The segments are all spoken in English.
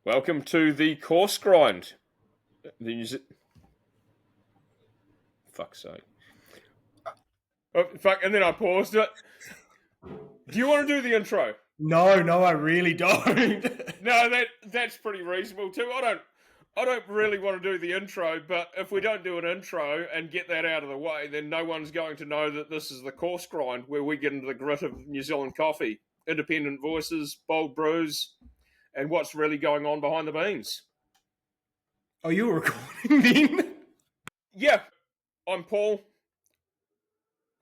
Welcome to the course grind. Fuck's sake. Oh, fuck, and then I paused it. Do you want to do the intro? No, I really don't. No, that's pretty reasonable too. I don't really want to do the intro, but if we don't do an intro and get that out of the way, then no one's going to know that this is the course grind where we get into the grit of New Zealand coffee, independent voices, bold brews, and what's really going on behind the beans. Are you recording then? Yeah, I'm Paul,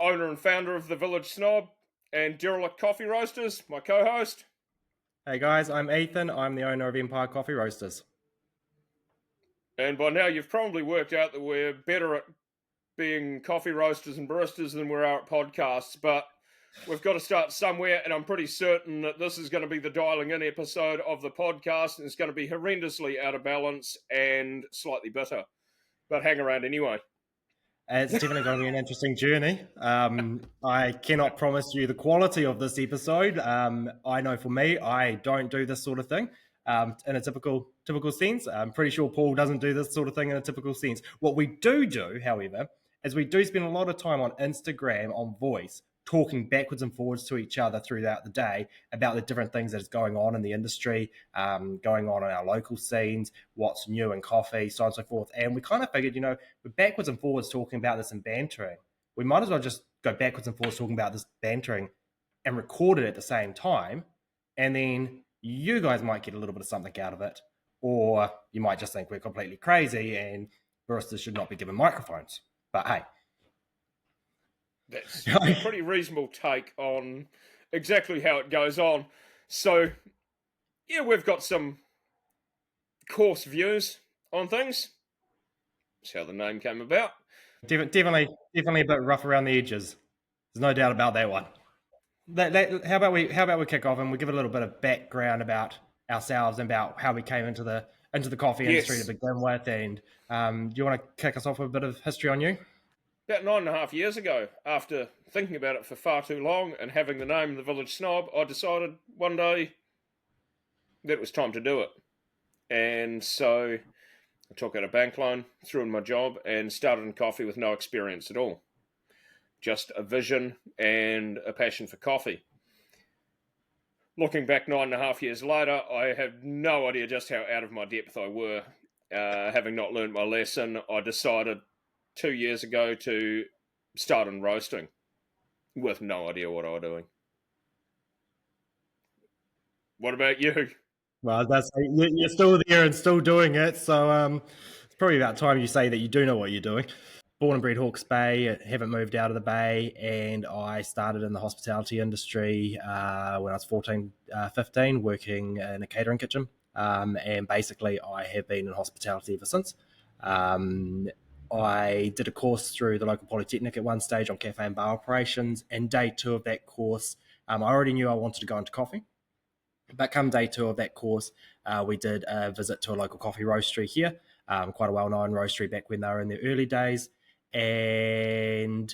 owner and founder of the Village Snob, and Derelict Coffee Roasters, my co-host. Hey guys, I'm Ethan. I'm the owner of Empire Coffee Roasters. And by now you've probably worked out that we're better at being coffee roasters and baristas than we are at podcasts, but we've got to start somewhere, and I'm pretty certain that this is going to be the dialing in episode of the podcast, and it's going to be horrendously out of balance and slightly bitter. But hang around anyway. It's definitely going to be an interesting journey. I cannot promise you the quality of this episode. I know for me, I don't do this sort of thing in a typical sense. I'm pretty sure Paul doesn't do this sort of thing in a typical sense. What we do, however, is we do spend a lot of time on Instagram, on voice, talking backwards and forwards to each other throughout the day about the different things that is going on in the industry, going on in our local scenes, what's new in coffee, so on and so forth. And we kind of figured, we're backwards and forwards talking about this and bantering. We might as well just go backwards and forwards talking about this bantering and record it at the same time. And then you guys might get a little bit of something out of it. Or you might just think we're completely crazy and baristas should not be given microphones. But hey. That's a pretty reasonable take on exactly how it goes on. So, yeah, we've got some course views on things. That's how the name came about. Definitely a bit rough around the edges. There's no doubt about that one. How about we kick off and we give a little bit of background about ourselves and about how we came into the coffee industry to begin with. And do you want to kick us off with a bit of history on you? About 9.5 years ago, after thinking about it for far too long and having the name The Village Snob, I decided one day that it was time to do it. And so I took out a bank loan, threw in my job, and started in coffee with no experience at all. Just a vision and a passion for coffee. Looking back 9.5 years later, I have no idea just how out of my depth I were. Having not learned my lesson, I decided 2 years ago to start in roasting with no idea what I was doing. What about you? Well, you're still there and still doing it, so it's probably about time you say that you do know what you're doing. Born and bred Hawke's Bay, haven't moved out of the Bay, and I started in the hospitality industry when I was 14, 15, working in a catering kitchen, and basically I have been in hospitality ever since. I did a course through the local polytechnic at one stage on cafe and bar operations, and day 2 of that course, I already knew I wanted to go into coffee. But come day 2 of that course, we did a visit to a local coffee roastery here, quite a well-known roastery back when they were in their early days. And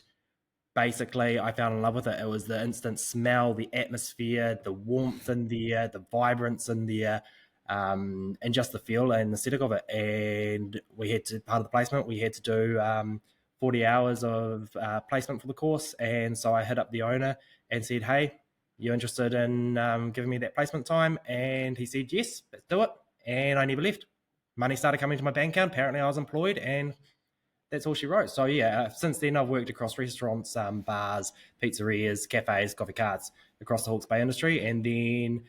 basically, I fell in love with it. It was the instant smell, the atmosphere, the warmth in there, the vibrance in there, and just the feel and the aesthetic of it. And we had to, part of the placement, we had to do 40 hours of placement for the course. And so I hit up the owner and said, hey, you interested in giving me that placement time? And he said, yes, let's do it. And I never left. Money started coming to my bank account. Apparently I was employed, and that's all she wrote. So yeah, since then I've worked across restaurants, bars, pizzerias, cafes, coffee carts across the Hawke's Bay industry. And then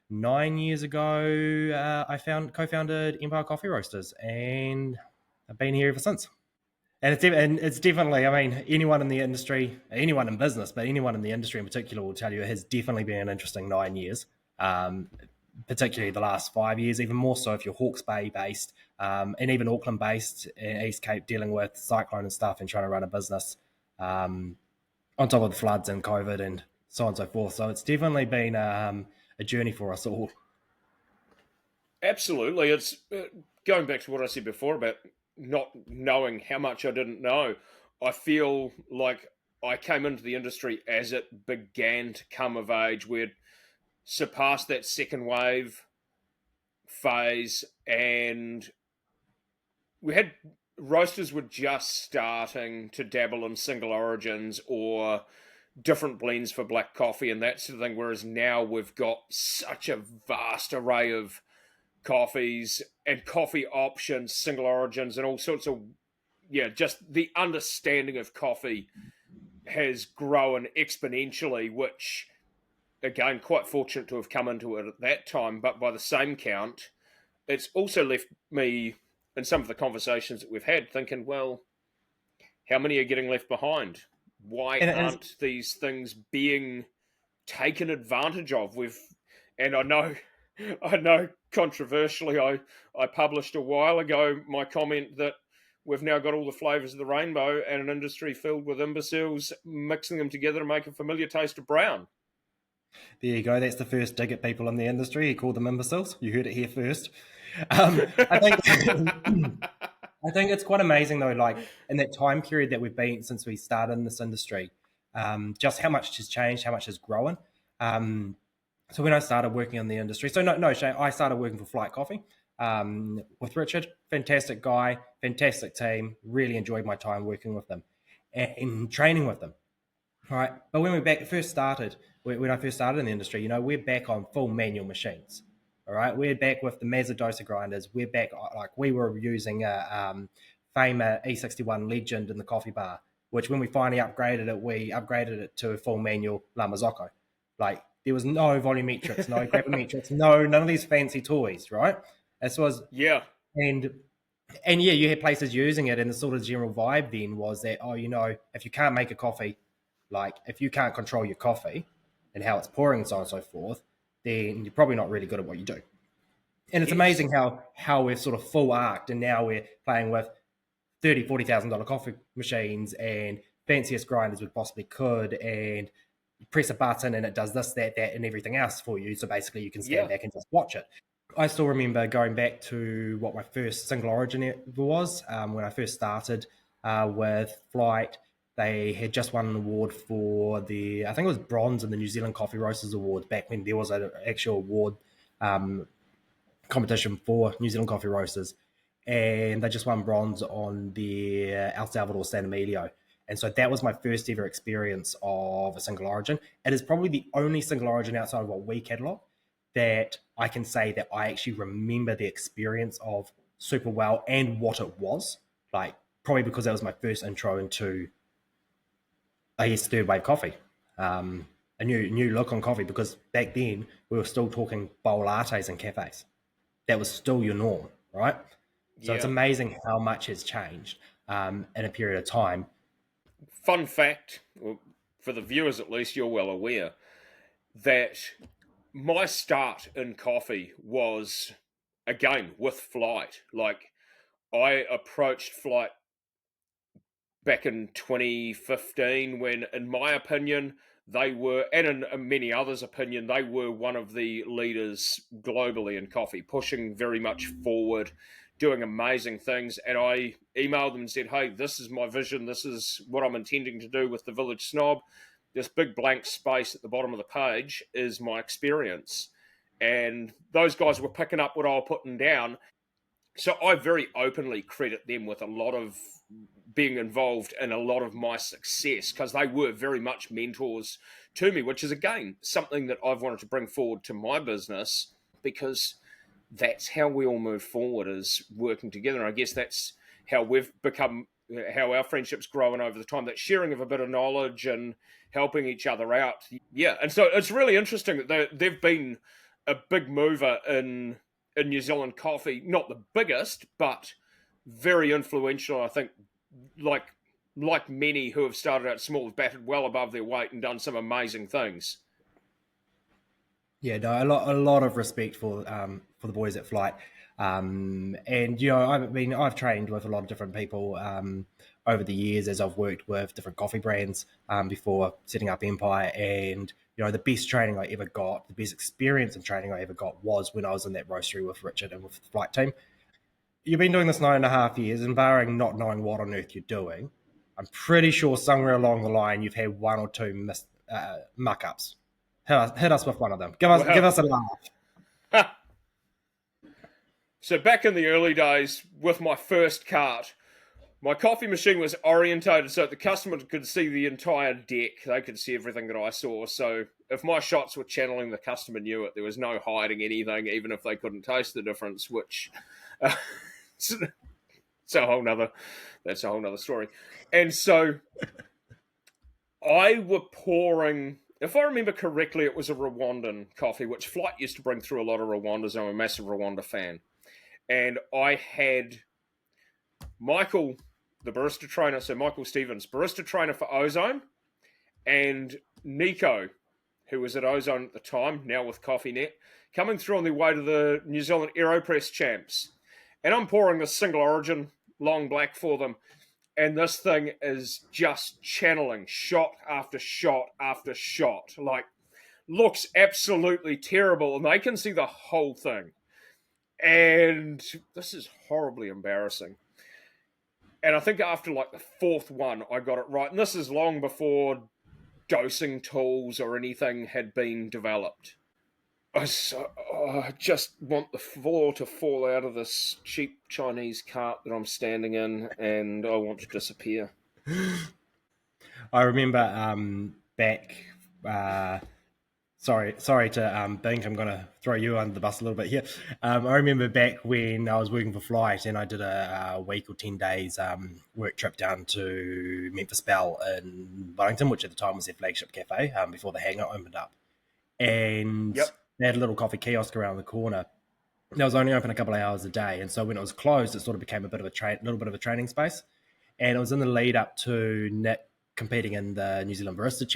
9 years ago, I co-founded Empire Coffee Roasters, and I've been here ever since. And it's definitely, I mean, anyone in the industry, anyone in business, but anyone in the industry in particular will tell you it has definitely been an interesting 9 years, particularly the last 5 years, even more so if you're Hawke's Bay based, and even Auckland based in East Cape, dealing with cyclone and stuff and trying to run a business on top of the floods and COVID and so on and so forth. So it's definitely been a journey for us all. Absolutely. It's going back to what I said before about not knowing how much I didn't know. I feel like I came into the industry as it began to come of age. We'd surpassed that second wave phase, and we had roasters were just starting to dabble in single origins or different blends for black coffee and that sort of thing. Whereas now we've got such a vast array of coffees and coffee options, single origins, and all sorts of, yeah, just the understanding of coffee has grown exponentially, which, again, quite fortunate to have come into it at that time. But by the same count, it's also left me in some of the conversations that we've had thinking, well, how many are getting left behind? Why And it is, aren't these things being taken advantage of? And I know, I know, controversially, I published a while ago my comment that we've now got all the flavors of the rainbow and an industry filled with imbeciles mixing them together to make a familiar taste of brown. there you go. That's the first dig at people in the industry. He called them imbeciles. You heard it here first. I think I think it's quite amazing though, like in that time period that we've been since we started in this industry, just how much has changed, how much has grown. Um, so when I started working in the industry, so no, Shane, I started working for Flight Coffee with Richard. Fantastic guy, fantastic team. Really enjoyed my time working with them and training with them. All right, but when we back first started, when I first started in the industry, we're back on full manual machines. All right, we're back with the Mazda grinders. We're back like we were using a Famer E61 Legend in the coffee bar, which when we finally upgraded it, we upgraded it to a full manual La Marzocco. Like there was no volumetrics, no gravimetrics, none of these fancy toys, right? This was Yeah, and and yeah, you had places using it, and the sort of general vibe then was that, if you can't make a coffee, like if you can't control your coffee and how it's pouring and so on and so forth, then you're probably not really good at what you do. And it's yes, amazing how we've sort of full arced, and now we're playing with $30,000, $40,000 coffee machines and fanciest grinders we possibly could, and you press a button and it does this, that, and everything else for you. So basically, you can stand yeah, back and just watch it. I still remember going back to what my first single origin was when I first started with Flight. They had just won an award for I think it was bronze in the New Zealand Coffee Roasters Awards back when there was an actual award um, competition for New Zealand Coffee Roasters. And they just won bronze on the El Salvador San Emilio. And so that was my first ever experience of a single origin. It is probably the only single origin outside of what we catalog that I can say that I actually remember the experience of super well and what it was. Like, probably because that was my first intro into, I guess, third wave coffee. A new look on coffee, because back then we were still talking bowl lattes in cafes. That was still your norm, right? So it's yeah. amazing how much has changed in a period of time. Fun fact, well, for the viewers at least, you're well aware that my start in coffee was again with Flight. Like I approached Flight back in 2015 when, in my opinion, they were, and in many others' opinion, they were one of the leaders globally in coffee, pushing very much forward, doing amazing things. And I emailed them and said, hey, this is my vision. This is what I'm intending to do with the Village Snob. This big blank space at the bottom of the page is my experience. And those guys were picking up what I was putting down. So I very openly credit them with a lot of being involved in a lot of my success, because they were very much mentors to me, which is again something that I've wanted to bring forward to my business, because that's how we all move forward, is working together. And I guess that's how we've become, how our friendship's grown over the time, that sharing of a bit of knowledge and helping each other out. Yeah, and so it's really interesting that they've been a big mover in New Zealand coffee, not the biggest, but very influential. I think, like like many who have started out small, have batted well above their weight and done some amazing things. Yeah, no, a lot of respect for the boys at Flight, and I've trained with a lot of different people over the years as I've worked with different coffee brands before setting up Empire, and the best training I ever got, the best experience in training I ever got was when I was in that roastery with Richard and with the Flight team. You've been doing this 9.5 years, and barring not knowing what on earth you're doing, I'm pretty sure somewhere along the line you've had one or two muck ups. Hit us with one of them. Give us Well, a laugh. So back in the early days with my first cart, my coffee machine was orientated so that the customer could see the entire deck. They could see everything that I saw. So if my shots were channeling, the customer knew it. There was no hiding anything, even if they couldn't taste the difference, which it's a whole nother, that's a whole nother story. And so I were pouring, if I remember correctly, it was a Rwandan coffee, which Flight used to bring through a lot of Rwandas. I'm a massive Rwanda fan. And I had Michael, the barista trainer, so Michael Stevens, barista trainer for Ozone, and Nico, who was at Ozone at the time, now with CoffeeNet, coming through on their way to the New Zealand AeroPress Champs. And I'm pouring this single origin long black for them, and this thing is just channeling shot after shot after shot. Like, looks absolutely terrible, and they can see the whole thing. And this is horribly embarrassing. And I think after like the fourth one, I got it right. And this is long before dosing tools or anything had been developed. I just want the floor to fall out of this cheap Chinese cart that I'm standing in, and I want to disappear. I remember back. Sorry to Bink. I'm going to throw you under the bus a little bit here. I remember back when I was working for Flight, and I did a week or 10 days work trip down to Memphis Bell in Wellington, which at the time was their flagship cafe before the hangar opened up. And they had a little coffee kiosk around the corner. That was only open a couple of hours a day, and so when it was closed, it sort of became a bit of a little bit of a training space. And it was in the lead up to Nick competing in the New Zealand Barista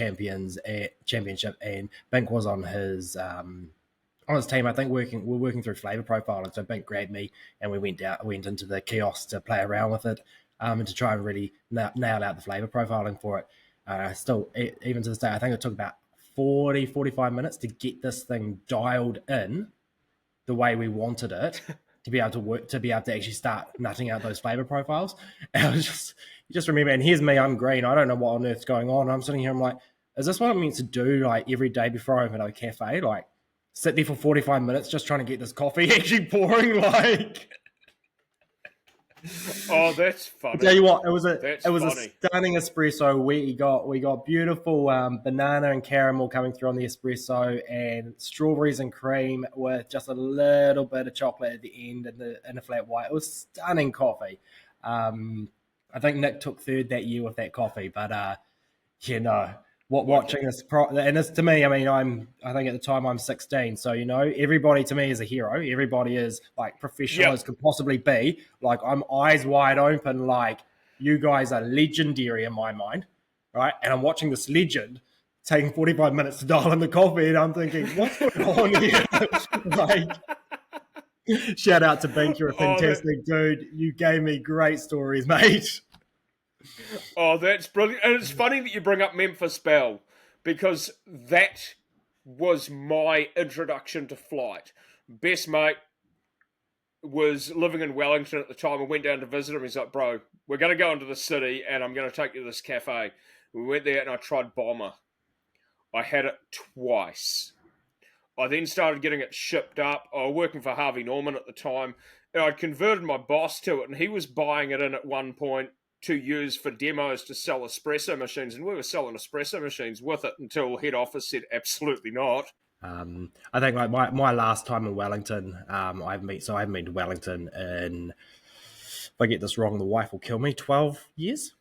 Championship, and Bink was on his team. I think we're working through flavor profiling. So Bink grabbed me, and we went into the kiosk to play around with it, and to try and really nail out the flavor profiling for it. Still, even to this day, I think it took about 45 minutes to get this thing dialed in the way we wanted it to be able to work, to be able to actually start nutting out those flavor profiles. And I was just remember, and here's me, I'm green, I don't know what on earth's going on. I'm sitting here, I'm like, is this what I'm meant to do like every day before I open a cafe? Like sit there for 45 minutes just trying to get this coffee actually pouring, like. Oh, that's funny. I'll tell you what, it was a stunning espresso. We got beautiful banana and caramel coming through on the espresso, and strawberries and cream with just a little bit of chocolate at the end and a flat white. It was stunning coffee. I think Nick took third that year with that coffee, but watching this and this to me, I mean, I think at the time I'm 16, so everybody to me is a hero. Everybody is like professional as could possibly be. Like I'm eyes wide open, like you guys are legendary in my mind, right? And I'm watching this legend taking 45 minutes to dial in the coffee, and I'm thinking, what's going on here? Like, shout out to Bink, you're a fantastic dude. You gave me great stories, mate. Oh, that's brilliant. And it's funny that you bring up Memphis Belle, because that was my introduction to Flight. Best mate was living in Wellington at the time. I went down to visit him. He's like, bro, we're going to go into the city and I'm going to take you to this cafe. We went there and I tried Bomber. I had it twice. I then started getting it shipped up. I was working for Harvey Norman at the time, and I'd converted my boss to it, and he was buying it in at one point to use for demos to sell espresso machines, and we were selling espresso machines with it until head office said absolutely not. I think like my last time in Wellington, I haven't been to Wellington in, if I get this wrong, the wife will kill me, 12 years.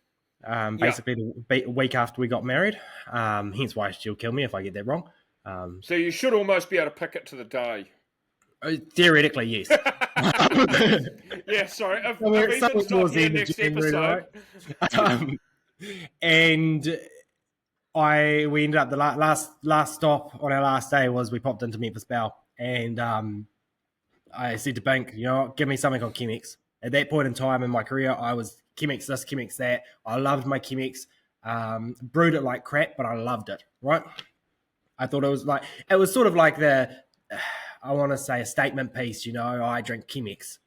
Basically the week after we got married. Hence why she'll kill me if I get that wrong. So you should almost be able to pick it to the day. Theoretically, yes. Yeah, sorry. Something towards the end of January, right? And we ended up, the last stop on our last day was we popped into Memphis Belle, and I said to Bink, give me something on Chemex. At that point in time in my career, I was Chemex this, Chemex that. I loved my Chemex. Brewed it like crap, but I loved it, right? I thought it was sort of like I want to say a statement piece, I drink Chemex.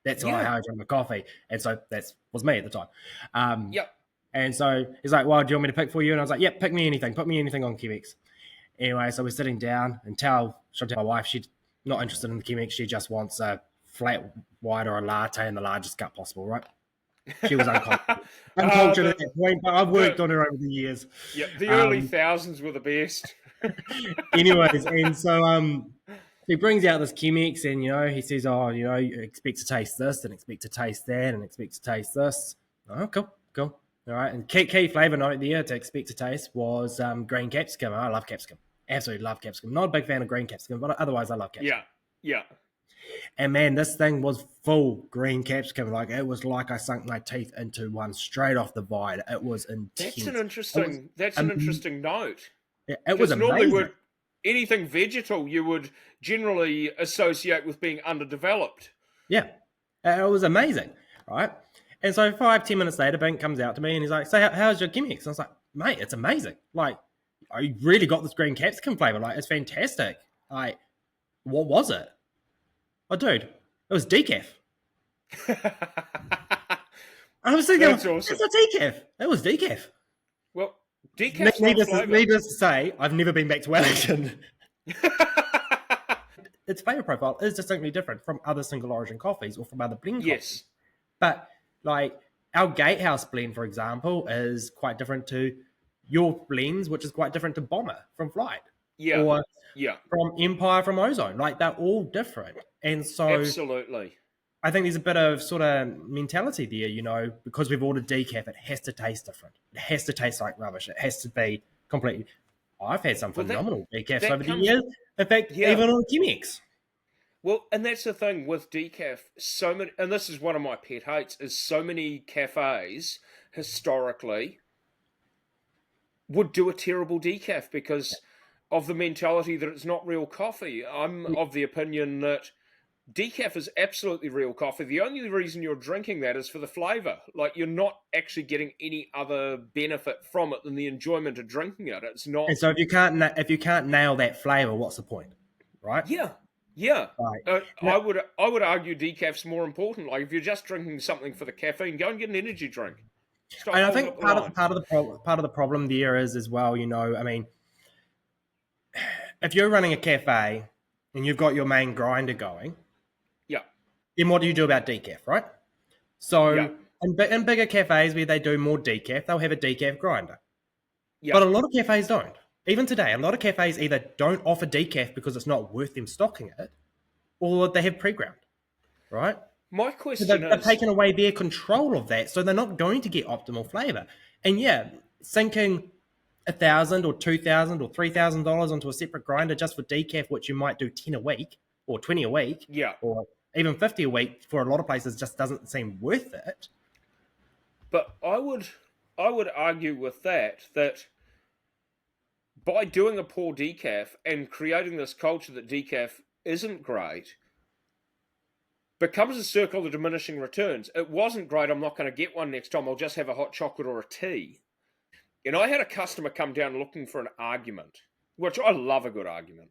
That's how I drink my coffee. And so that was me at the time. And so he's like, well, do you want me to pick for you? And I was like, pick me anything. Put me anything on Chemex. Anyway, so we're sitting down and tell my wife she's not interested in the Chemex. She just wants a flat white or a latte in the largest cup possible, right? She was uncultured. Ah, Uncultured at that point, but I've worked on her over the years. yeah, the early Um, thousands were the best. anyways, and so he brings out this Chemex, and he says, "Oh, you expect to taste this, and expect to taste that, and expect to taste this." Oh, cool, cool. All right, and key flavor note there to expect to taste was green capsicum. I love capsicum, absolutely love capsicum. Not a big fan of green capsicum, but otherwise I love capsicum. Yeah, yeah. And man, this thing was full green capsicum. Like it was like I sunk my teeth into one straight off the vine. It was That's an intense. It was, interesting. That's an um, interesting note. it was Because normally, amazing. would anything vegetal you would generally associate with being underdeveloped. Yeah, it was amazing, right? And so 5-10 minutes later, Bink comes out to me and he's like, "So how's your gimmicks?" And I was like, "Mate, it's amazing. Like, I really got this green capsicum flavor. Like, it's fantastic. Like, what was it? Oh, dude, it was decaf." I was thinking, That's awesome. it's a decaf. It was decaf. Well, decaf's not a flavour. Needless to say, I've never been back to Wellington. Its flavor profile is distinctly different from other single origin coffees or from other blend coffees. Yes. But like our Gatehouse blend, for example, is quite different to your blends, which is quite different to Bomber from Flight. Yeah. Or Yeah. from Empire from Ozone. Like they're all different. And so Absolutely. I think there's a bit of sort of mentality there, because we've ordered decaf, it has to taste different. It has to taste like rubbish. It has to be completely. I've had some phenomenal decafs over the years. In fact, even on Chemex. Well, and that's the thing with decaf. So many, and this is one of my pet hates, is so many cafes historically would do a terrible decaf because of the mentality that it's not real coffee. I'm of the opinion that decaf is absolutely real coffee. The only reason you're drinking that is for the flavour. Like, you're not actually getting any other benefit from it than the enjoyment of drinking it. It's not. And so if you can't nail that flavour, what's the point, right? Yeah, yeah. Right. I would argue decaf's more important. Like, if you're just drinking something for the caffeine, go and get an energy drink. Stop And I holding think up the line. part of the problem there is as well. I mean, if you're running a cafe and you've got your main grinder going, Yeah, then what do you do about decaf, right? So Yeah. in bigger cafes where they do more decaf, they'll have a decaf grinder. yeah. But a lot of cafes don't. Even today, a lot of cafes either don't offer decaf because it's not worth them stocking it, or they have pre-ground, right? My So question they've is, taken away their control of that, so they're not going to get optimal flavor. And yeah, sinking $1,000 or $2,000 or $3,000 onto a separate grinder just for decaf, which you might do 10 a week or 20 a week, yeah. or even 50 a week for a lot of places, just doesn't seem worth it. But I would argue with that by doing a poor decaf and creating this culture that decaf isn't great, becomes a circle of diminishing returns. It wasn't great, I'm not going to get one next time, I'll just have a hot chocolate or a tea. And I had a customer come down looking for an argument, which I love a good argument.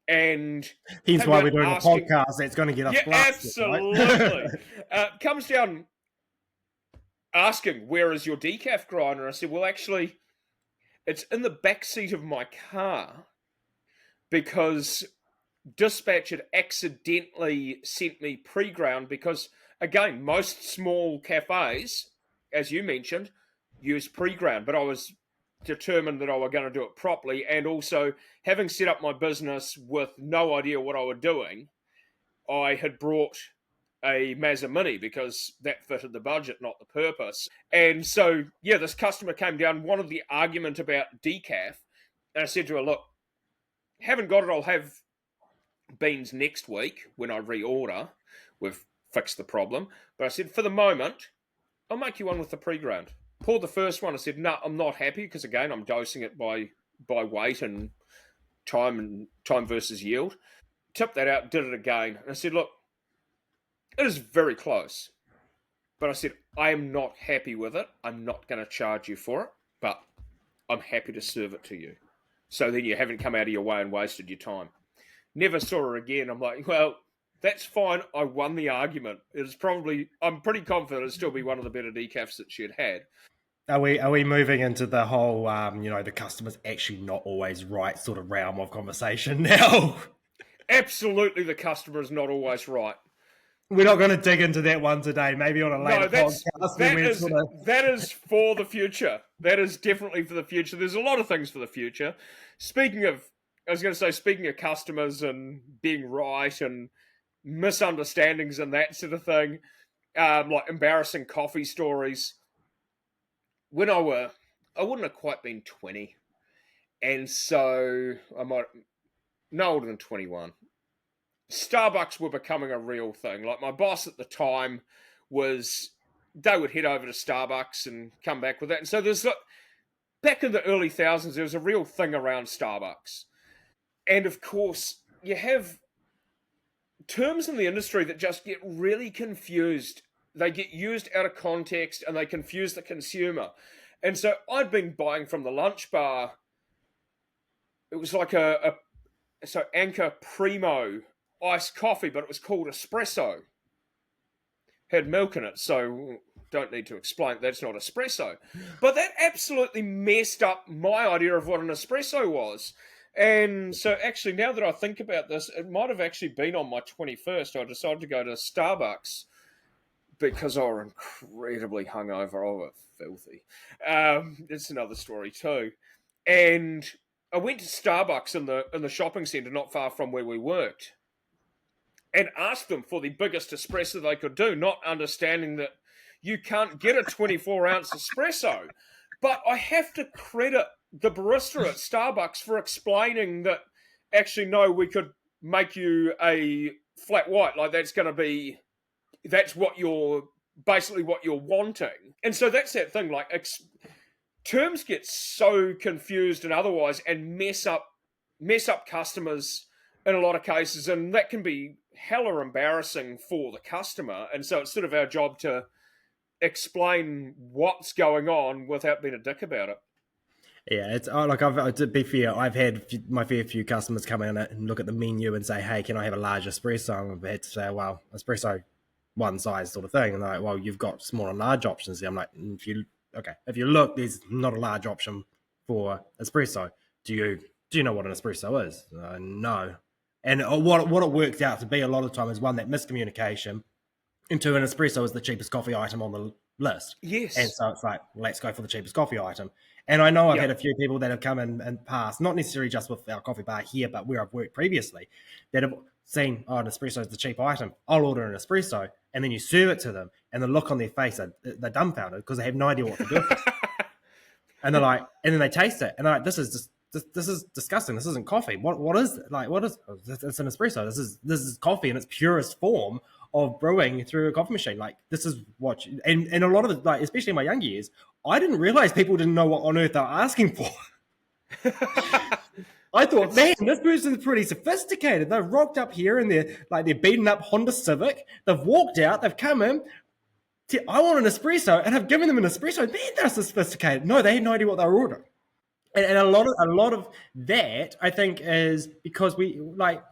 And hence why we're doing a podcast that's going to get us blasted. Absolutely. Right? Comes down asking, where is your decaf grinder? I said, well, actually, it's in the back seat of my car because Dispatch had accidentally sent me pre-ground because, again, most small cafes, as you mentioned, use pre-ground, but I was determined that I was going to do it properly, and also, having set up my business with no idea what I was doing, I had brought a Mazda Mini because that fitted the budget, not the purpose. And so, yeah, this customer came down, wanted the argument about decaf, and I said to her, look, haven't got it, I'll have beans next week when I reorder. We've fixed the problem. But I said, for the moment, I'll make you one with the pre-ground. Poured the first one. I said, no, I'm not happy because, again, I'm dosing it by weight and time versus yield. Tipped that out, did it again. And I said, look, it is very close. But I said, I am not happy with it. I'm not going to charge you for it, but I'm happy to serve it to you. So then you haven't come out of your way and wasted your time. Never saw her again. I'm like, well, that's fine. I won the argument. I'm pretty confident it'll still be one of the better decafs that she had had. Are we moving into the whole, the customer's actually not always right sort of realm of conversation now? Absolutely, the customer is not always right. we're not going to dig into that one today. Maybe on a later No, podcast when we're sort of. that is for the future. That is definitely for the future. There's a lot of things for the future. Speaking of, I was going to say, speaking of customers and being right and misunderstandings and that sort of thing, like embarrassing coffee stories. When I wouldn't have quite been 20, and so I might no older than 21. Starbucks were becoming a real thing. Like my boss at the time was, they would head over to Starbucks and come back with that. And so there's like, back in the early thousands, there was a real thing around Starbucks. And of course, you have terms in the industry that just get really confused. They get used out of context and they confuse the consumer. And so I'd been buying from the lunch bar. It was like so Anchor Primo iced coffee, but it was called espresso. Had milk in it, so don't need to explain that's not espresso. But that absolutely messed up my idea of what an espresso was. And so, actually, now that I think about this, it might have actually been on my 21st. I decided to go to Starbucks because I was incredibly hungover. I was filthy. It's another story, too. And I went to Starbucks in the shopping centre not far from where we worked and asked them for the biggest espresso they could do, not understanding that you can't get a 24-ounce espresso. But I have to credit the barista at Starbucks for explaining that actually, no, we could make you a flat white. Like, that's what you're basically what you're wanting. And so that's that thing. Like, terms get so confused and otherwise and mess up customers in a lot of cases, and that can be hella embarrassing for the customer. And so it's sort of our job to explain what's going on without being a dick about it. Yeah, it's like to be fair, I've had my fair few customers come in and look at the menu and say, "Hey, can I have a large espresso?" And I've had to say, "Well, espresso, one size sort of thing." And they're like, "Well, you've got small and large options." I'm like, if you look, there's not a large option for espresso. Do you know what an espresso is?" No. And what it worked out to be a lot of the time is one, that miscommunication, into an espresso is the cheapest coffee item on the list. And Yes. so it's like, let's go for the cheapest coffee item. And I know I've Yeah. had a few people that have come in and passed, not necessarily just with our coffee bar here, but where I've worked previously, that have seen, oh, an espresso is the cheap item. I'll order an espresso. And then you serve it to them, and the look on their face, they're dumbfounded because they have no idea what to do with it. And they're like, and then they taste it, and they're like, this is disgusting. This isn't coffee. What is it? Like, what is it's an espresso. This is coffee in its purest form of brewing through a coffee machine. Like, this is what and a lot of it, like, especially in my younger years, I didn't realize people didn't know what on earth they were asking for. I thought, man, this person's pretty sophisticated. They've rocked up here and they're beating up Honda Civic. They've walked out, they've come in. I want an espresso, and I've given them an espresso. Man, they're sophisticated. No, they had no idea what they were ordering. And a lot of that, I think, is because we, like,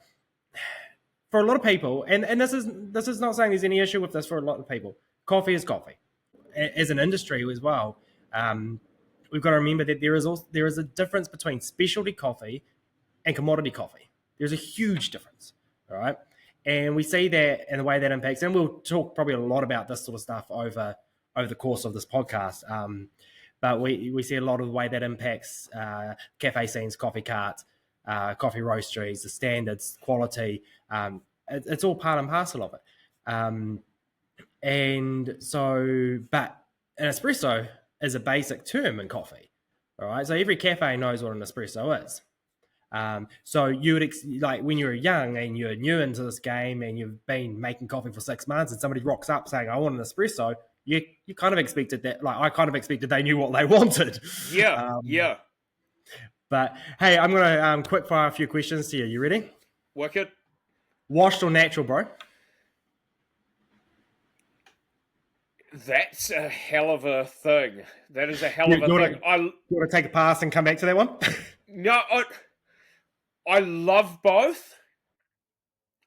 for a lot of people, and this is not saying there's any issue with this. For a lot of people, coffee is coffee. As an industry as well, we've got to remember that there is a difference between specialty coffee and commodity coffee. There's a huge difference, all right? And we see that in the way that impacts, and we'll talk probably a lot about this sort of stuff over the course of this podcast. But we see a lot of the way that impacts cafe scenes, coffee carts, coffee roasteries, the standards, quality. It's all part and parcel of it. And so, but an espresso is a basic term in coffee. All right. So every cafe knows what an espresso is. So you would like when you're young and you're new into this game and you've been making coffee for 6 months and somebody rocks up saying, "I want an espresso," you kind of expected that. Like, I kind of expected they knew what they wanted. Yeah. Um, Yeah. but hey, I'm gonna quick fire a few questions to you. You ready? Wicked. Washed or natural, bro? That's a hell of a thing. That is a hell You, of a you want thing. to you want to take a pass and come back to that one? No, I love both.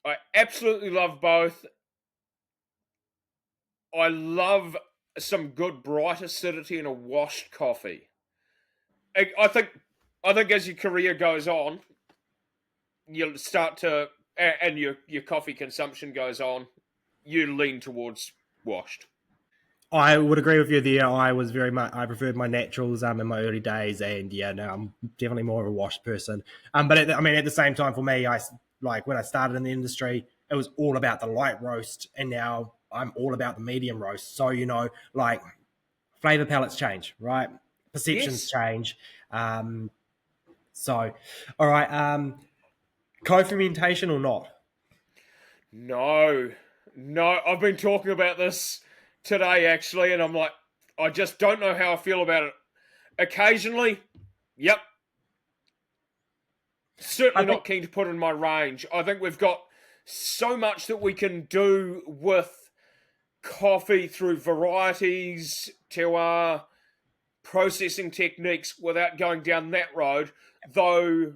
I absolutely love both. I love some good bright acidity in a washed coffee. I think as your career goes on, you'll start to, and your coffee consumption goes on, you lean towards washed. I would agree with you there. I preferred my naturals in my early days, and yeah, no, I'm definitely more of a washed person. But at the same time, for me, I like when I started in the industry, it was all about the light roast, and now I'm all about the medium roast. So like flavor palettes change, right? Perceptions Yes. change. So, all right, co-fermentation or not? No. No. I've been talking about this today, actually, and I'm like, I just don't know how I feel about it. Occasionally, yep. I Certainly think not keen to put in my range. I think we've got so much that we can do with coffee through varieties, terroir, processing techniques without going down that road, though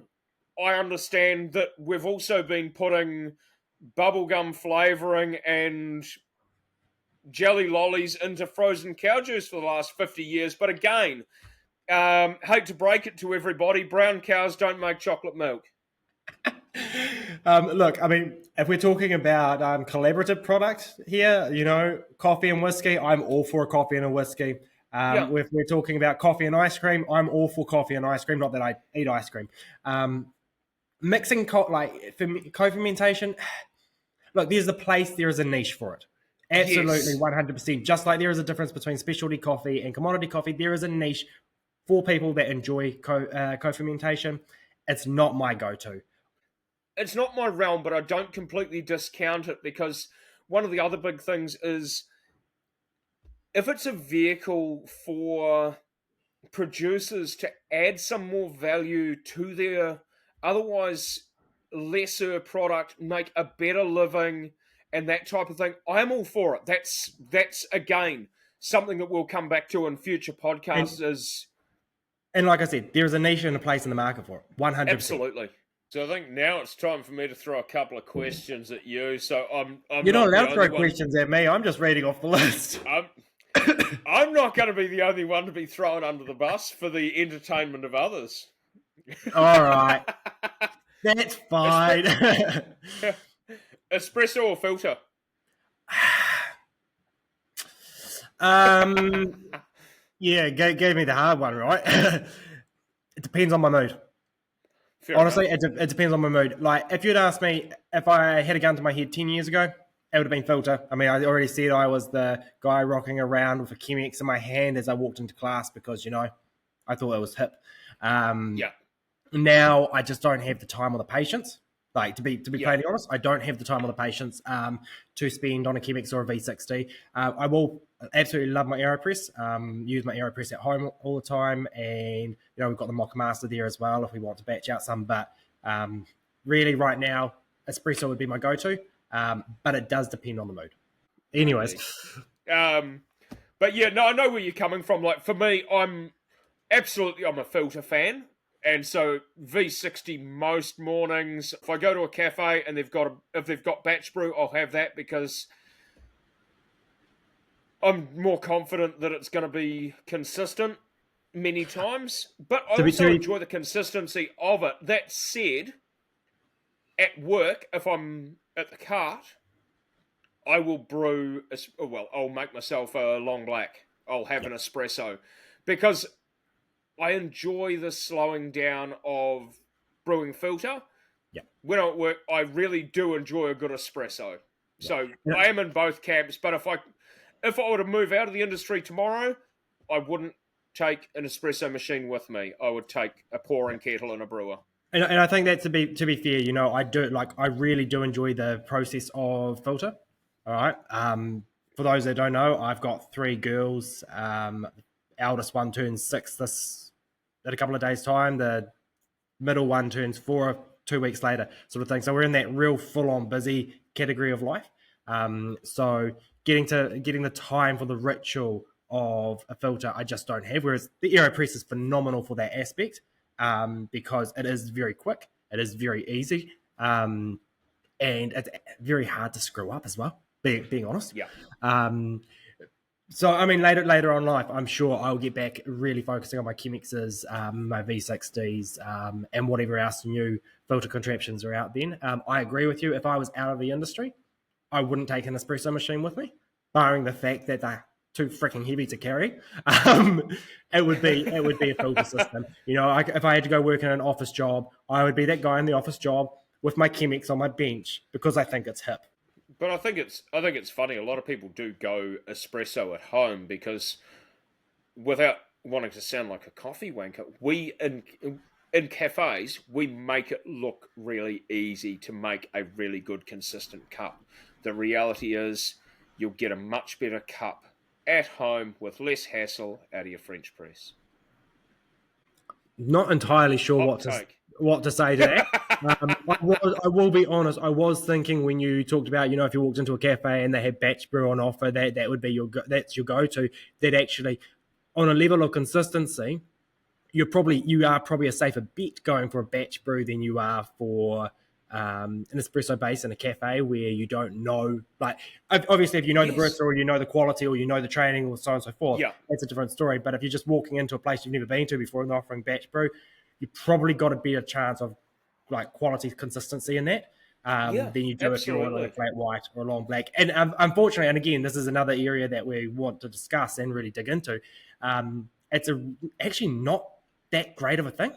I understand that we've also been putting bubblegum flavouring and jelly lollies into frozen cow juice for the last 50 years. But again, hate to break it to everybody, brown cows don't make chocolate milk. Look, I mean, if we're talking about collaborative product here, coffee and whiskey, I'm all for a coffee and a whiskey. Yeah. If we're talking about coffee and ice cream, I'm all for coffee and ice cream. Not that I eat ice cream. Mixing co-fermentation. Look, there's a place, there is a niche for it. Absolutely, Yes. 100%. Just like there is a difference between specialty coffee and commodity coffee, there is a niche for people that enjoy co-fermentation. It's not my go-to. It's not my realm, but I don't completely discount it because one of the other big things is if it's a vehicle for producers to add some more value to their otherwise lesser product, make a better living, and that type of thing, I'm all for it. That's again something that we'll come back to in future podcasts. And Is and like I said, there's a niche and a place in the market for it. 100%. absolutely. So I think now it's time for me to throw a couple of questions at you. So I'm You're not not allowed the to only throw one. questions at me. I'm just reading off the list. I'm I'm not going to be the only one to be thrown under the bus for the entertainment of others. All right. That's fine. Espresso or filter? um, yeah, gave me the hard one, right? It depends on my mood. Fair Honestly, enough. it depends on my mood. Like, if you'd asked me if I had a gun to my head 10 years ago, it would have been filter. I mean, I already said I was the guy rocking around with a Chemex in my hand as I walked into class because, I thought it was hip. Yeah, Now I just don't have the time or the patience. Like to be yeah, plainly honest, I don't have the time or the patience to spend on a Chemex or a V60. I will absolutely love my AeroPress. Use my AeroPress at home all the time, and we've got the Mocha Master there as well if we want to batch out some. But really, right now, espresso would be my go-to. But it does depend on the mood. Anyways, maybe. But yeah, no, I know where you're coming from. Like for me, I'm a filter fan. And so V60 most mornings. If I go to a cafe and if they've got batch brew, I'll have that because I'm more confident that it's going to be consistent many times. But I to be, to also be enjoy the consistency of it. That said, at work, if I'm at the cart, I will brew. Well, I'll make myself a long black. I'll have yeah, an espresso because I enjoy the slowing down of brewing filter. yeah, When I'm at work, I really do enjoy a good espresso. yeah. So I am in both camps. But if I were to move out of the industry tomorrow, I wouldn't take an espresso machine with me. I would take a pouring kettle and a brewer. And I think that to be fair, I really do enjoy the process of filter. All right. For those that don't know, I've got three girls. Eldest one turns six this in a couple of days' time. The middle one turns four 2 weeks later, sort of thing. So we're in that real full on busy category of life. So getting the time for the ritual of a filter, I just don't have. Whereas the AeroPress is phenomenal for that aspect because it is very quick, it is very easy, and it's very hard to screw up as well. Being honest. Yeah. Um, so I mean, later on in life, I'm sure I'll get back really focusing on my Chemexes, my V60s, and whatever else new filter contraptions are out then. I agree with you. If I was out of the industry, I wouldn't take an espresso machine with me, barring the fact that they're too freaking heavy to carry. It would be a filter system. If I had to go work in an office job, I would be that guy in the office job with my Chemex on my bench because I think it's hip. But I think it's funny. A lot of people do go espresso at home because, without wanting to sound like a coffee wanker, we in cafes we make it look really easy to make a really good consistent cup. The reality is, you'll get a much better cup at home with less hassle out of your French press. Not entirely sure Hot take. what to say to that. I will be honest. I was thinking when you talked about, if you walked into a cafe and they had batch brew on offer, that would be that's your go to. That actually, on a level of consistency, you are probably a safer bet going for a batch brew than you are for an espresso base in a cafe where you don't know. Like, obviously, if you know the Yes. barista or you know the quality or you know the training or so on and so forth, Yeah. that's a different story. But if you're just walking into a place you've never been to before and they're offering batch brew, you probably got a better chance of like quality consistency in that. Yeah. Than you do if you're ordering a Absolutely. flat white or a long black. And unfortunately, and again, this is another area that we want to discuss and really dig into. It's actually not that great of a thing.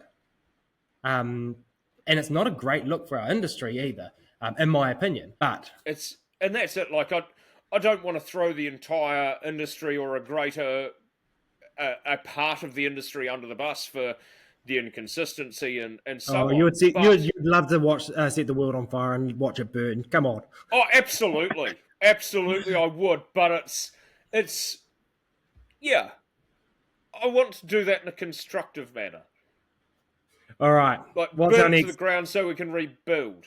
And it's not a great look for our industry either, in my opinion. But And that's it. Like, I don't want to throw the entire industry or a part of the industry under the bus for the inconsistency and so you on. would see, But you'd love to watch set the world on fire and watch it burn. Come on. oh, absolutely, absolutely, I would. But it's yeah, I want to do that in a constructive manner, All right. like What's our burn it to the next? ground so we can rebuild.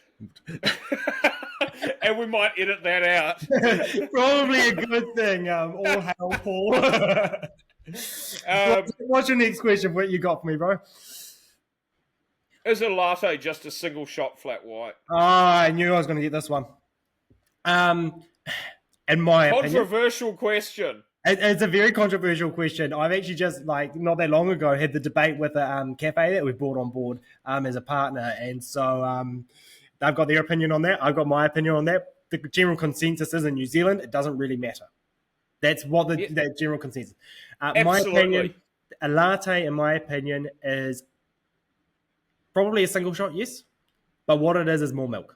And we might edit that out. Probably a good thing. All hail Paul. Um, What's your next question? What you got for me, bro? is a latte just a single shot flat white? I knew I was going to get this one. In my opinion, Controversial question. it's a very controversial question. I've actually just like not that long ago had the debate with a cafe that we brought on board as a partner, and so they've got their opinion on that. I've got my opinion on that. The general consensus is in New Zealand, it doesn't really matter. That's what Yeah, the general consensus. My absolutely. opinion, a latte, in my opinion, is probably a single shot, yes, but what it is more milk.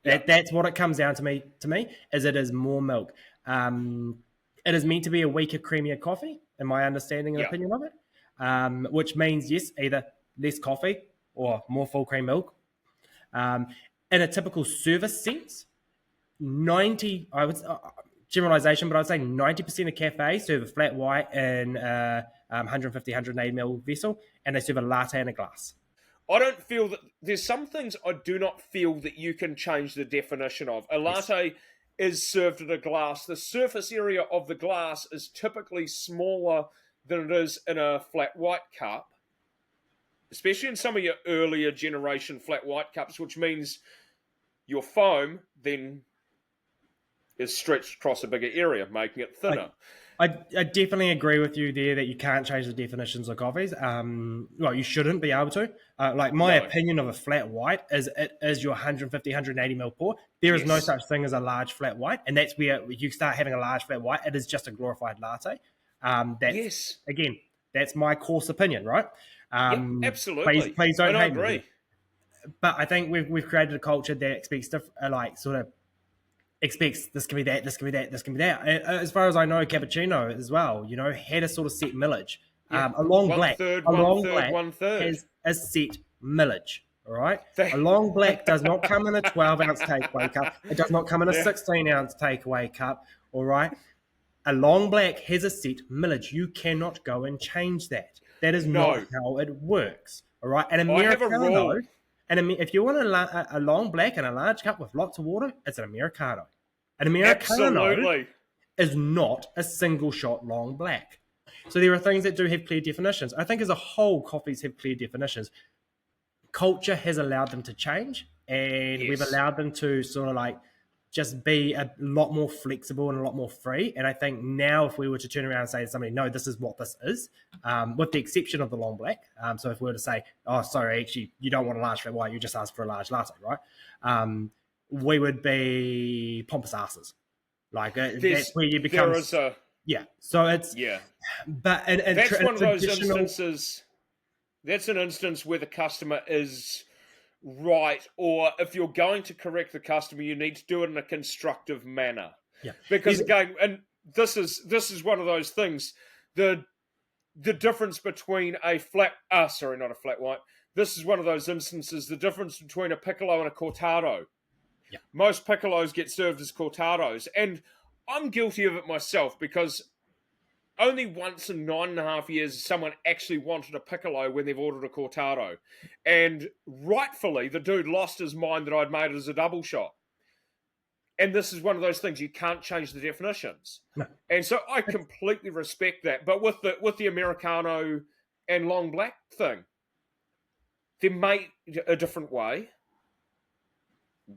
Yeah. That's what it comes down to me. Is it is more milk. It is meant to be a weaker, creamier coffee, in my understanding and Yeah. opinion of it. Which means yes, either less coffee or more full cream milk. In a typical service sense, 90, I would generalization, but I'd say 90% of cafes serve a flat white in 150, 180 ml vessel, and they serve a latte in a glass. I don't feel that there's some things I do not feel that you can change the definition of. A Yes. latte is served in a glass. The surface area of the glass is typically smaller than it is in a flat white cup, especially in some of your earlier generation flat white cups, which means your foam then is stretched across a bigger area, making it thinner. I definitely agree with you there that you can't change the definitions of coffees. Well, you shouldn't be able to. Like my No. opinion of a flat white is it is your 150, 180 ml pour. There is no Yes. such thing as a large flat white, and that's where you start having a large flat white. It is just a glorified latte. That's Yes. again, that's my coarse opinion, right? Yep, absolutely. Please don't And I hate me. agree. But I think we've created a culture that expects like sort of expects this can be that, this can be that, this can be that. As far as I know, cappuccino as well, had a sort of set millage. Yeah. A long One black, third, a one long third, black one third. has a set millage. All right, Thank- a long black does not come in a 12-ounce takeaway cup. It does not come in a Yeah. 16-ounce takeaway cup. All right, a long black has a set millage. You cannot go and change that. That is No. not how it works. All right, an I have a Americano. rule. And if you want a long black and a large cup with lots of water, it's an Americano. An Americano Absolutely. is not a single shot long black. So there are things that do have clear definitions. I think as a whole, coffees have clear definitions. Culture has allowed them to change, and we've Yes. allowed them to sort of like just be a lot more flexible and a lot more free. And I think now if we were to turn around and say to somebody, no, this is what this is, with the exception of the long black. So if we were to say, oh, sorry, actually, you don't want a large flat white, you just ask for a large latte, right? we would be pompous asses. Like that's where you become. There is a Yeah. So it's yeah. but in That's one of those traditional. instances. That's an instance where the customer is right, or if you're going to correct the customer, you need to do it in a constructive manner. Yeah. Because again, and this is one of those things. The difference between a flat sorry, not a flat white. This is one of those instances, the difference between a piccolo and a cortado. Yeah. Most piccolos get served as cortados, and I'm guilty of it myself because only once in 9.5 years someone actually wanted a piccolo when they've ordered a cortado. And rightfully, the dude lost his mind that I'd made it as a double shot. And this is one of those things, you can't change the definitions. No. And so I completely respect that. But with the Americano and long black thing, they're made a different way.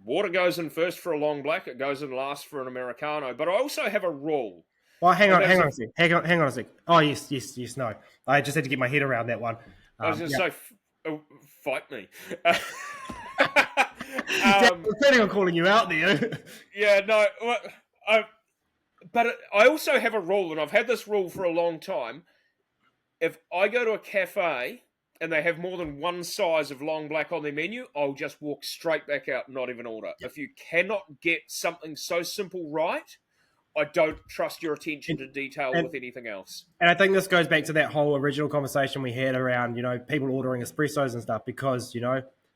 Water goes in first for a long black, it goes in last for an Americano. But I also have a rule. Well, hang on a sec. Hang on a sec. Oh, yes, no. I just had to get my head around that one. I was going to say, fight me. I'm planning on calling you out there. Yeah, no. But I also have a rule, and I've had this rule for a long time. If I go to a cafe and they have more than one size of long black on their menu, I'll just walk straight back out and not even order. If you cannot get something so simple right, I don't trust your attention to detail with anything else. And I think this goes back to that whole original conversation we had around, people ordering espressos and stuff because,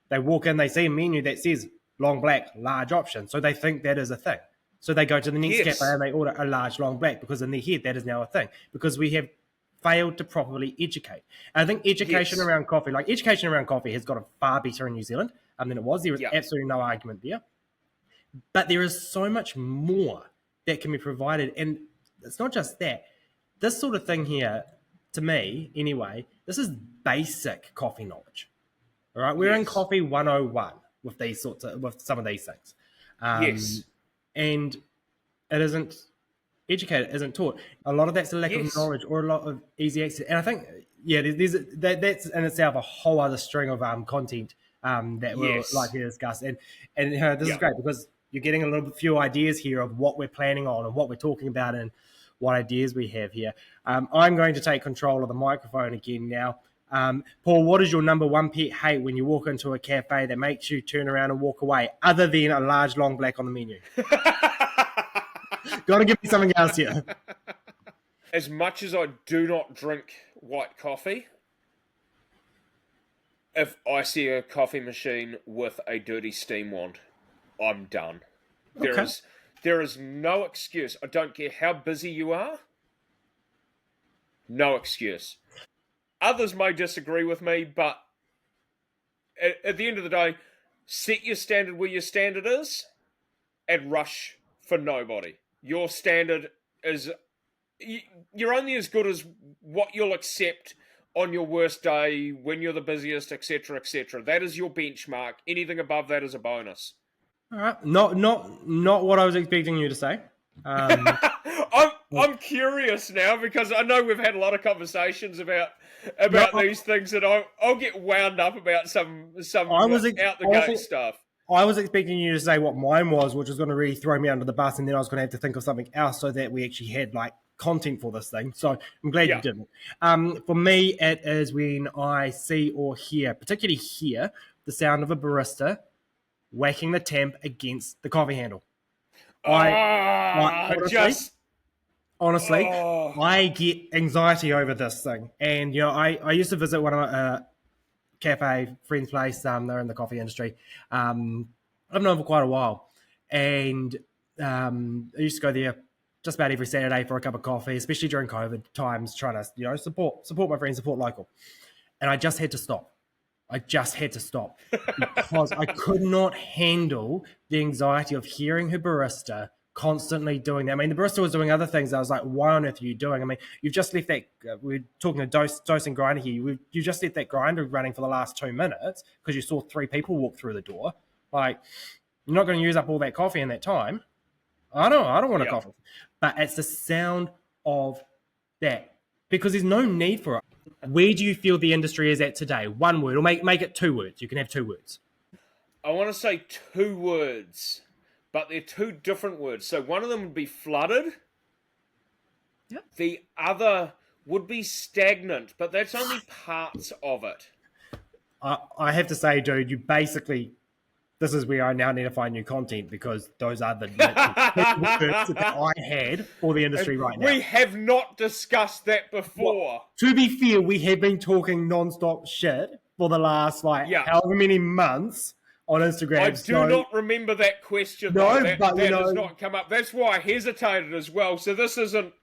they walk in, they see a menu that says long black, large option. So they think that is a thing. So they go to the next cafe and they order a large long black because in their head that is now a thing because we have failed to properly educate. And I think education around coffee has gotten far better in New Zealand than it was. There is absolutely no argument there. But there is so much more that can be provided. And it's not just that. This sort of thing here, to me, anyway, this is basic coffee knowledge. All right, we're in coffee 101 with with some of these things. And it isn't educated, isn't taught. A lot of that's a lack of knowledge or a lot of easy access. And I think, that's in itself a whole other string of content that we'll likely to discuss. And this is great because you're getting a little few ideas here of what we're planning on and what we're talking about and what ideas we have here. I'm going to take control of the microphone again now. Paul, what is your number one pet hate when you walk into a cafe that makes you turn around and walk away, other than a large long black on the menu? Got to give me something else here. As much as I do not drink white coffee, if I see a coffee machine with a dirty steam wand, I'm done. There is no excuse. I don't care how busy you are. No excuse. Others may disagree with me, but at the end of the day, set your standard where your standard is and rush for nobody. Your standard is... You're only as good as what you'll accept on your worst day, when you're the busiest, etc., etc. That is your benchmark. Anything above that is a bonus. All right. Not what I was expecting you to say. I'm curious now because I know we've had a lot of conversations about these things, and I'll get wound up about some out the gate stuff. I was expecting you to say what mine was, which was going to really throw me under the bus, and then I was going to have to think of something else so that we actually had content for this thing. So I'm glad you didn't. For me, it is when I see or hear, particularly hear, the sound of a barista whacking the temp against the coffee handle. Honestly, I get anxiety over this thing. And, I used to visit one of my cafe friend's place. They're in the coffee industry. I've known them for quite a while. And I used to go there just about every Saturday for a cup of coffee, especially during COVID times, trying to, support my friends, support local. And I just had to stop. Because I could not handle the anxiety of hearing her barista constantly doing that. I mean, the barista was doing other things. I was like, why on earth are you doing? I mean, you've just left that, we're talking a dose and grinder here. You just left that grinder running for the last 2 minutes because you saw 3 people walk through the door. Like, you're not going to use up all that coffee in that time. I don't want a coffee. But it's the sound of that because there's no need for it. Where do you feel the industry is at today? One word, or make it 2 words. You can have 2 words. I want to say 2 words. but they're two different words. So one of them would be flooded. Yep. The other would be stagnant, but that's only parts of it. I have to say, dude, you basically, this is where I now need to find new content because those are the words that I had for the industry right now. We have not discussed that before. Well, to be fair, we have been talking non-stop shit for the last however many months on Instagram. I do not remember that question. No, though. but that has not come up. That's why I hesitated as well. So this isn't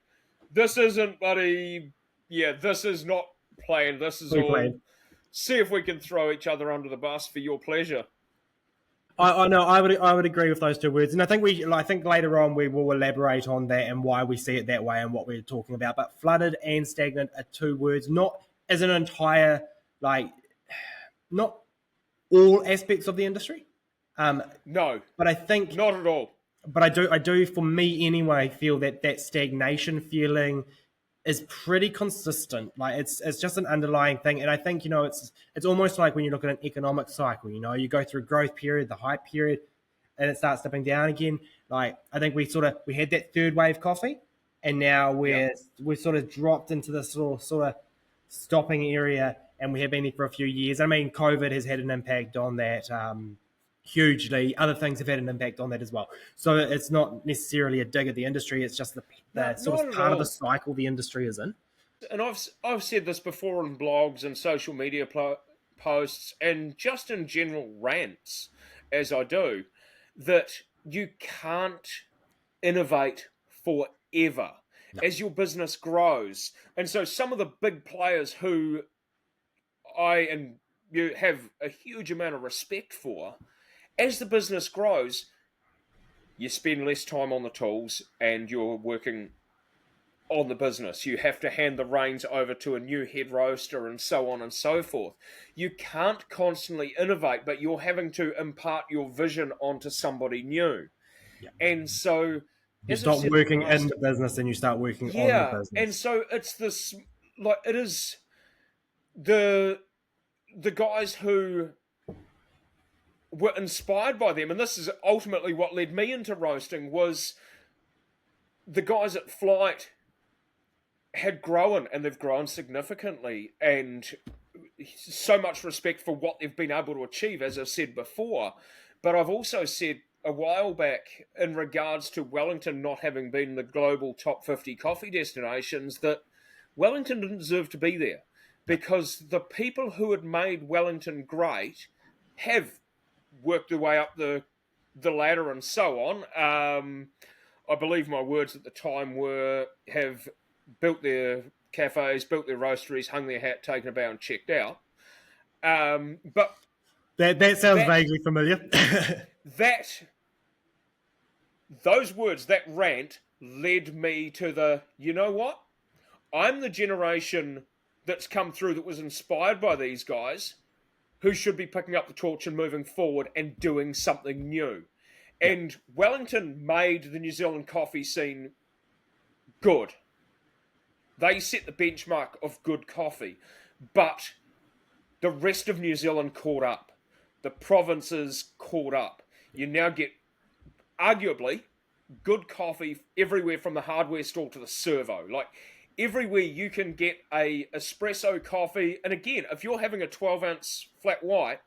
buddy. Yeah, this is not planned. This is all planned. See if we can throw each other under the bus for your pleasure. I know. I would agree with those two words, and I think later on we will elaborate on that and why we see it that way and what we're talking about. But flooded and stagnant are two words, not as an entire not all aspects of the industry. No, but I think not at all. But I do, for me anyway, feel that stagnation feeling is pretty consistent. Like it's just an underlying thing, and I think it's almost like when you look at an economic cycle. You go through growth period, the hype period, and it starts dipping down again. Like I think we had that third wave coffee, and now we're sort of dropped into this sort of stopping area, and we have been there for a few years. I mean, COVID has had an impact on that. Hugely. Other things have had an impact on that as well. So it's not necessarily a dig at the industry. It's just the sort of part of the cycle the industry is in. And I've said this before in blogs and social media posts and just in general rants, as I do, that you can't innovate forever as your business grows. And so some of the big players who I and you have a huge amount of respect for, as the business grows, you spend less time on the tools and you're working on the business. You have to hand the reins over to a new head roaster and so on and so forth. You can't constantly innovate, but you're having to impart your vision onto somebody new. Yeah. And so you stop working in the business and you start working on the business. And so it's this, it is the guys who were inspired by them, and this is ultimately what led me into roasting, was the guys at Flight had grown, and they've grown significantly, and so much respect for what they've been able to achieve, as I've said before. But I've also said a while back, in regards to Wellington not having been the global top 50 coffee destinations, that Wellington didn't deserve to be there, because the people who had made Wellington great have worked their way up the ladder and so on. I believe my words at the time were, have built their cafes, built their roasteries, hung their hat, taken a bow and checked out. But that sounds vaguely familiar. Those words, that rant, led me to you know what? I'm the generation that's come through that was inspired by these guys, who should be picking up the torch and moving forward and doing something new. And Wellington made the New Zealand coffee scene good. They set the benchmark of good coffee. But the rest of New Zealand caught up. The provinces caught up. You now get, arguably, good coffee everywhere from the hardware store to the servo. Everywhere you can get a espresso coffee, and again, if you're having a 12-ounce flat white,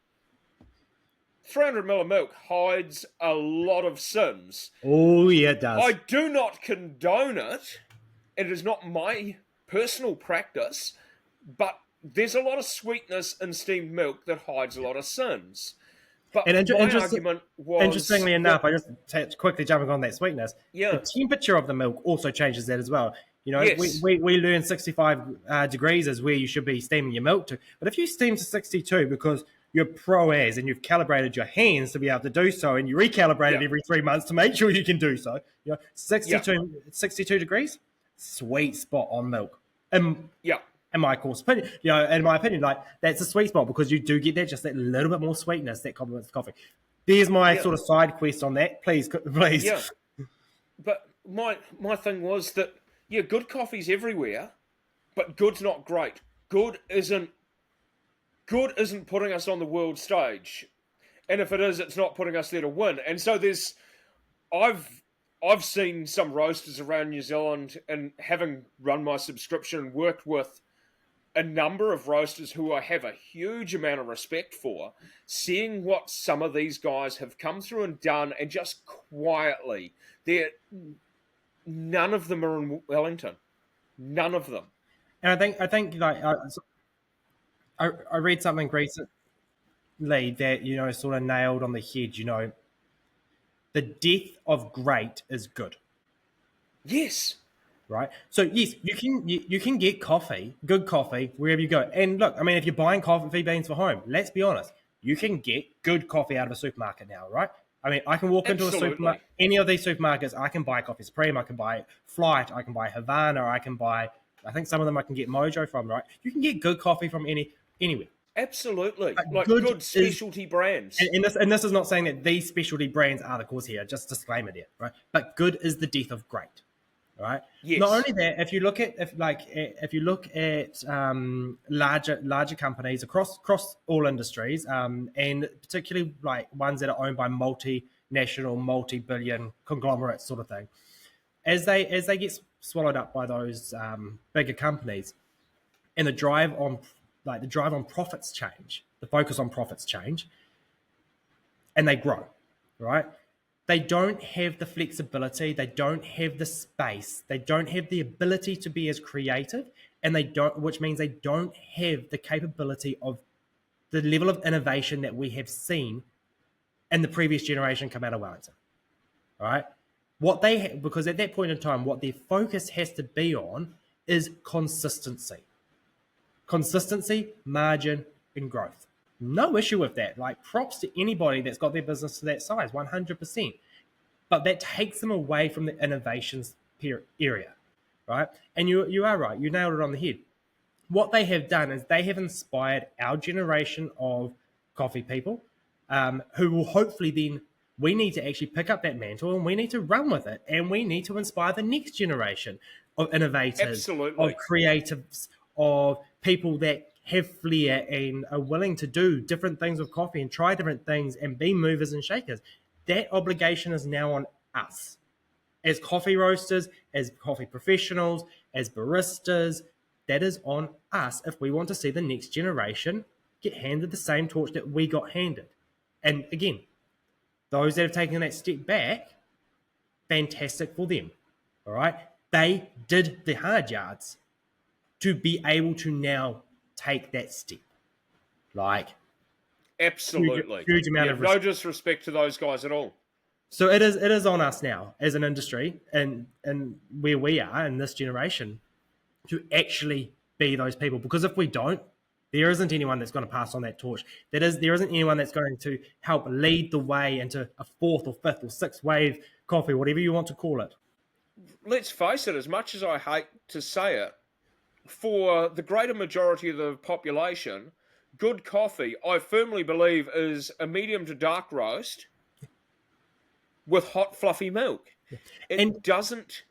300ml of milk hides a lot of sins. Oh, yeah, it does. I do not condone it. It is not my personal practice, but there's a lot of sweetness in steamed milk that hides a lot of sins. But my argument was... Interestingly enough, I just quickly jumping on that sweetness, the temperature of the milk also changes that as well. Yes. We learn 65 degrees is where you should be steaming your milk to. But if you steam to 62 because you're pro-as and you've calibrated your hands to be able to do so, and you recalibrate it every 3 months to make sure you can do so, 62 degrees, sweet spot on milk. In my course opinion, in my opinion, that's a sweet spot because you do get that, just that little bit more sweetness that complements the coffee. There's my sort of side quest on that. Please. Yeah. But my thing was that, good coffee's everywhere, but good's not great. Good isn't putting us on the world stage. And if it is, it's not putting us there to win. And so there's I've seen some roasters around New Zealand, and having run my subscription and worked with a number of roasters who I have a huge amount of respect for, seeing what some of these guys have come through and done, and just quietly, none of them are in Wellington, none of them. And I think like I read something recently that sort of nailed on the head. The death of great is good. Yes, Right. So yes, you can get coffee, good coffee, wherever you go. And look, I mean, if you're buying coffee beans for home, let's be honest, you can get good coffee out of a supermarket now, right? I mean, I can walk into a absolutely. supermarket, any of these supermarkets, I can buy Coffee Supreme, I can buy Flight, I can buy Havana, I can buy, I think some of them I can get Mojo from, right? You can get good coffee from anywhere. Absolutely. But Like good good is specialty brands. and this is not saying that these specialty brands are the cause here. Just disclaimer there, right? But good is the death of great, right? Not Yes. only that, if you look at larger companies across all industries, and particularly like ones that are owned by multinational, multi-billion conglomerates, sort of thing, as they get swallowed up by those bigger companies, and the drive on profits change, the focus on profits change, and they grow, right? They don't have the flexibility, they don't have the space, they don't have the ability to be as creative, and they don't, which means they don't have the capability of the level of innovation that we have seen in the previous generation come out of Wellington, right? Because at that point in time, what their focus has to be on is consistency, margin, and growth. No issue with that. Like, props to anybody that's got their business to that size, 100%. But that takes them away from the innovations area, right? And you are right. You nailed it on the head. What they have done is they have inspired our generation of coffee people, who will hopefully then, we need to actually pick up that mantle and we need to run with it, and we need to inspire the next generation of innovators, of Absolutely. creatives, of people that have flair and are willing to do different things with coffee and try different things and be movers and shakers. That obligation is now on us as coffee roasters, as coffee professionals, as baristas. That is on us if we want to see the next generation get handed the same torch that we got handed. And again, those that have taken that step back, fantastic for them. All right. They did the hard yards to be able to now take that step. Like, huge, Absolutely. huge amount Yeah, of no respect. disrespect to those guys at all. So it is on us now as an industry, and where we are in this generation, to actually be those people. Because if we don't, there isn't anyone that's going to pass on that torch. There isn't anyone that's going to help lead the way into a fourth or fifth or sixth wave coffee, whatever you want to call it. Let's face it, as much as I hate to say it, for the greater majority of the population, good coffee, I firmly believe, is a medium to dark roast with hot, fluffy milk. And It doesn't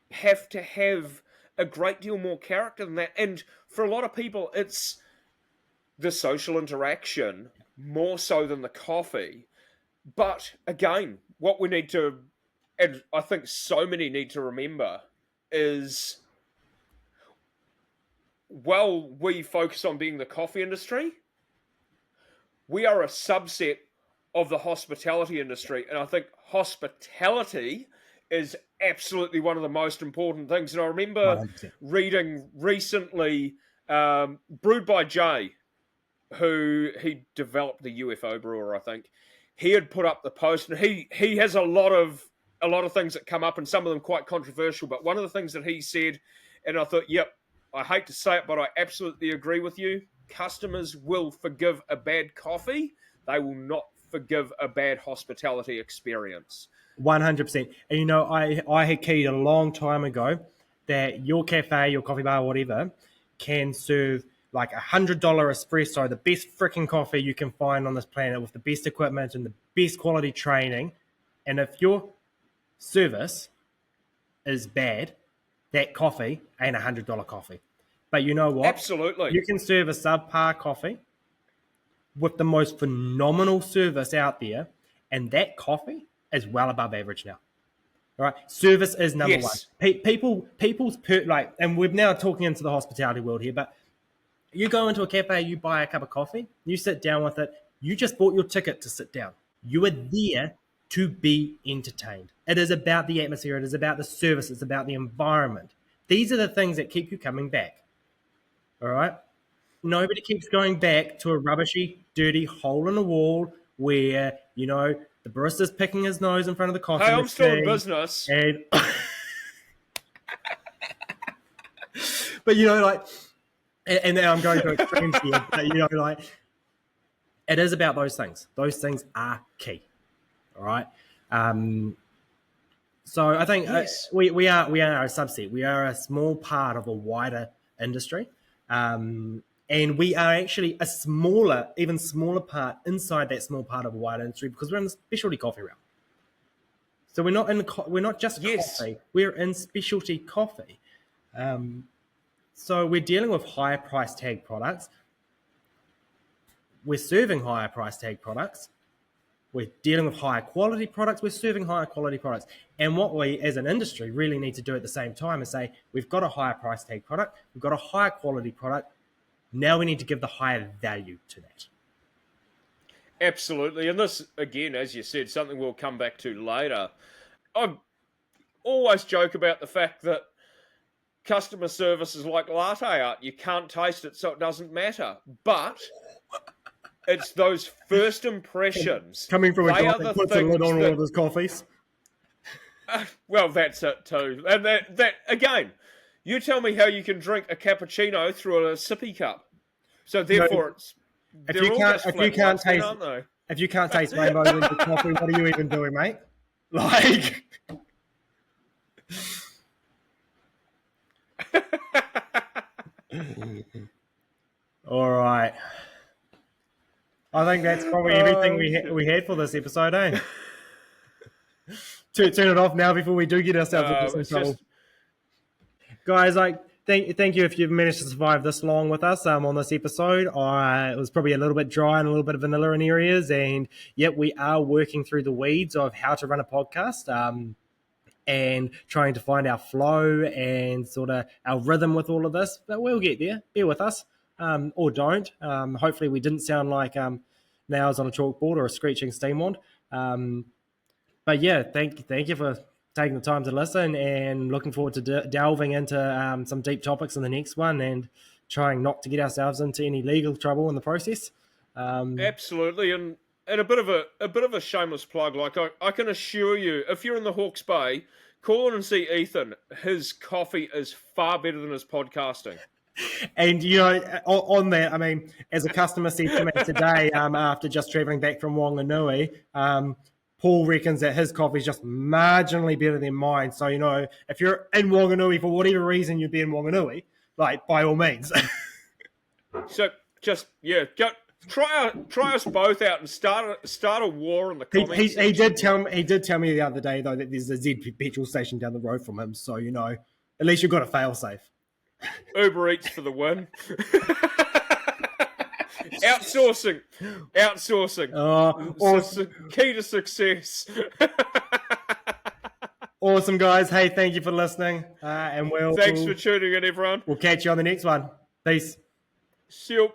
have to have a great deal more character than that. And for a lot of people, it's the social interaction more so than the coffee. But again, what we need to, and I think so many need to remember, is while we focus on being the coffee industry, we are a subset of the hospitality industry. And I think hospitality is absolutely one of the most important things. And I remember 100%. reading recently, Brewed by Jay, who he developed the UFO brewer, I think. He had put up the post, and he has a lot of things that come up, and some of them quite controversial. But one of the things that he said, and I thought, yep, I hate to say it, but I absolutely agree with you. Customers will forgive a bad coffee. They will not forgive a bad hospitality experience. 100%. And I had keyed a long time ago that your cafe, your coffee bar, whatever, can serve like $100 espresso, the best freaking coffee you can find on this planet with the best equipment and the best quality training. And if your service is bad, that coffee ain't $100 coffee. But you know what? Absolutely. You can serve a subpar coffee with the most phenomenal service out there, and that coffee is well above average now. All right, service is number one. Yes. And we're now talking into the hospitality world here, but you go into a cafe, you buy a cup of coffee, you sit down with it, you just bought your ticket to sit down. You are there to be entertained. It is about the atmosphere, it is about the service, it's about the environment. These are the things that keep you coming back. All right? Nobody keeps going back to a rubbishy, dirty hole in the wall where, the barista's picking his nose in front of the coffee Hey, I'm still in machine. business. And but and now I'm going to extremes here, but it is about those things. Those things are key. All right. So I think Yes. we are a subset. We are a small part of a wider industry, and we are actually even smaller part inside that small part of a wider industry because we're in the specialty coffee realm. So we're not just Yes. coffee. We're in specialty coffee. So we're dealing with higher price tag products. We're serving higher price tag products. We're dealing with higher quality products. We're serving higher quality products. And what we, as an industry, really need to do at the same time is say, we've got a higher price tag product. We've got a higher quality product. Now we need to give the higher value to that. Absolutely. And this, again, as you said, something we'll come back to later. I always joke about the fact that customer service is like latte art. You can't taste it, so it doesn't matter. But it's those first impressions. Coming from a guy that puts a lid on all of his coffees. Well, that's it too. And that again, you tell me how you can drink a cappuccino through a sippy cup. So therefore, if you can't taste rainbows in your coffee, what are you even doing, mate? Like. All right. I think that's probably everything we had for this episode, eh? Turn it off now before we do get ourselves into some trouble. Guys, thank you if you've managed to survive this long with us on this episode. It was probably a little bit dry and a little bit of vanilla in areas, and yet we are working through the weeds of how to run a podcast. And trying to find our flow and sort of our rhythm with all of this. But we'll get there. Bear with us, or don't. Hopefully we didn't sound like nails on a chalkboard or a screeching steam wand. But yeah, thank you for taking the time to listen, and looking forward to delving into some deep topics in the next one and trying not to get ourselves into any legal trouble in the process. Absolutely, and a bit of a shameless plug. Like I can assure you, if you're in the Hawke's Bay, call in and see Ethan. His coffee is far better than his podcasting. And on that, I mean, as a customer said to me today, after just traveling back from Wanganui, Paul reckons that his coffee is just marginally better than mine. So if you're in Wanganui for whatever reason, you'd be in Wanganui, like by all means. So just go. Try us both out and start a war in the comments. He did tell me the other day though that there's a Z petrol station down the road from him, so at least you've got a fail safe. Uber Eats for the win. Outsourcing. Awesome. Key to success. Awesome, guys. Hey, thank you for listening, and thanks for tuning in, everyone. We'll catch you on the next one. Peace. See you.